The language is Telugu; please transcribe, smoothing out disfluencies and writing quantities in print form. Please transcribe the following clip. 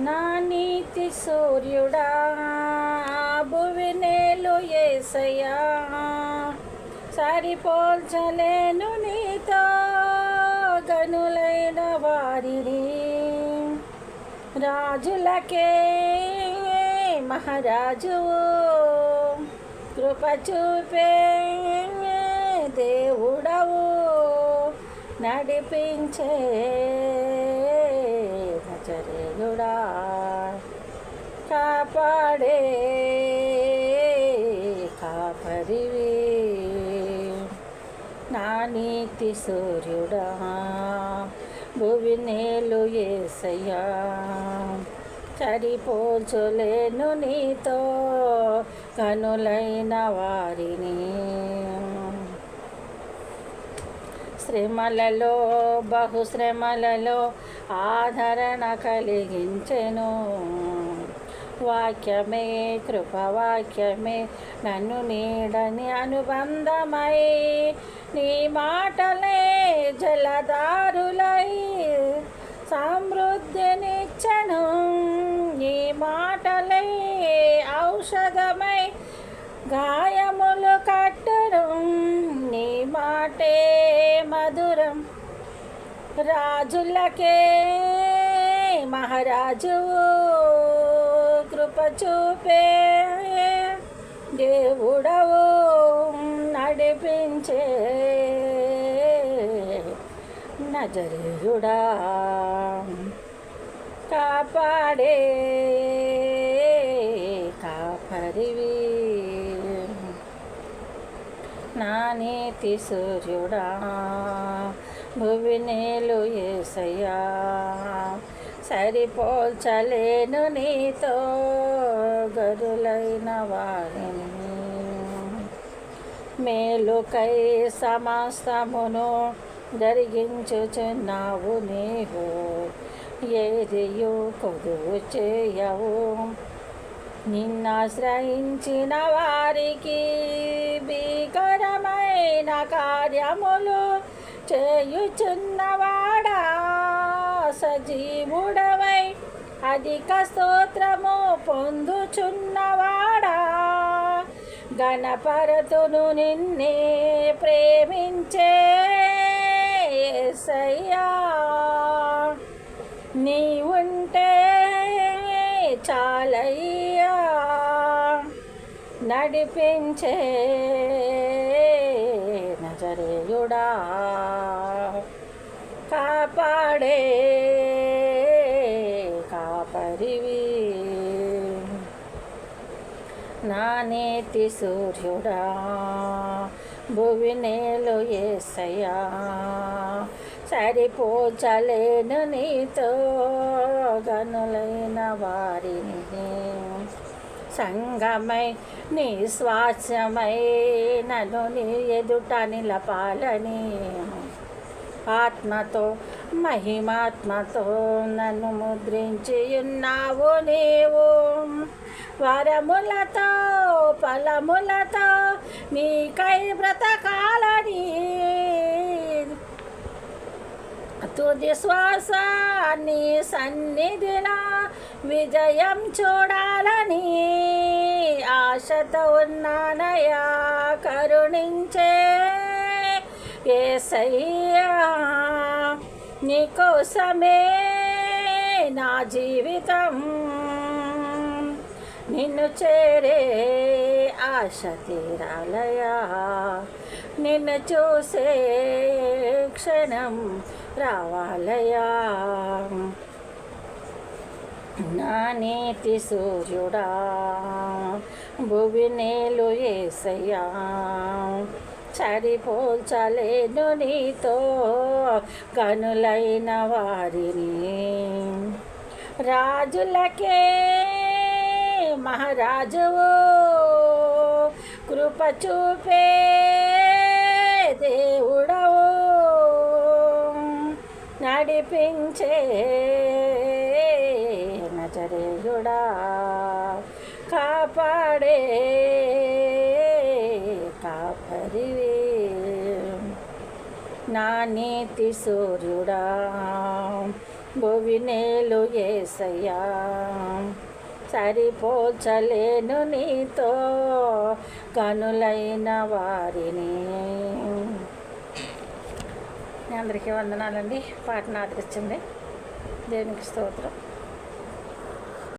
నా నీతి సూర్యుడా భువినేలు యేసయ్యా, సరిపోల్చలేను నీతో గనులైన వారిని. రాజులకే మహారాజువు, కృప చూపే దేవుడవు, నడిపించే నజరేయుడా, కాపాడే కాపరివి. నా నీతి సూర్యుడా భువినేలు యేసయ్యా, సరిపోల్చలేను నీతో కనులైన వారిని. శ్రమలలో బహుశ్రమలలో ఆదరణ కలిగించెను. వాక్యమే కృపవాక్యమే నన్ను నీడని అనుబంధమై, నీ మాటలే జలధారులై సమృద్ధినిచ్చెను. నీ మాటలే ఔషధమై గాయములు కట్టును. నీ మాటే మధురం, రాజులకే మహారాజువు, కృప చూపే దేవుడవు, నడిపించే నజరేయుడా, కాపాడే కాపరివి. నా నీతి సూర్యుడా భువినేలు యేసయ్యా, సరిపోల్చలేను నీతో గరులైన వారిని. మేలుకై సమస్తమును జరిగించుచున్నావు నీవు, ఏదియు కొదువు చేయవు. నిన్నాశ్రయించిన వారికి భీకరమైన కార్యములు చేయుచున్నవాడా, సజీవుడవై అధిక స్తోత్రము పొందుచున్నవాడా, గణపరతును నిన్నే ప్రేమించే యేసయ్యా. నీ ఉంటే చాలయ్యా, నడిపించే నజరేయుడా, కాపాడే కాపరివి. నా నీతి సూర్యుడా భువినేలు యేసయ్యా, సరిపోల్చలేను నీతో గనులైన వారిని. సంగమై నీ స్వాస్యమై నన్ను నీ ఎదుట నిలపాలని, ఆత్మతో మహిమాత్మతో నన్ను ముద్రించి ఉన్నావు నీవు. వరములతో ఫలములతో నీకై బ్రతకాలని, తుది శ్వాస నీ సన్నిధిలో విజయం చూడాలని ఆశతో ఉన్నానయ్యా, కరుణించే యేసయ్యా. నీకోసమే నా జీవితం, నిన్ను చేరే ఆశ తీరాలయా, నిన్ను చూసే క్షణం రావాలయా. నా నీతి సూర్యుడా భువినేలు యేసయ్యా, సరిపోల్చలేను నీతో కనులైన వారిని. రాజులకే మహారాజువు, కృప చూపే దేవుడవు, నడిపించే నజరేయుడా, కాపాడే కాపరివి. నా నీతి సూర్యుడా భువినేలు యేసయ్యా, సరిపోల్చలేను నీతో కనులైన వారిని. అందరికీ వందనాలండి. పాటను ఆదరించింది. దేవునికి స్తోత్రం.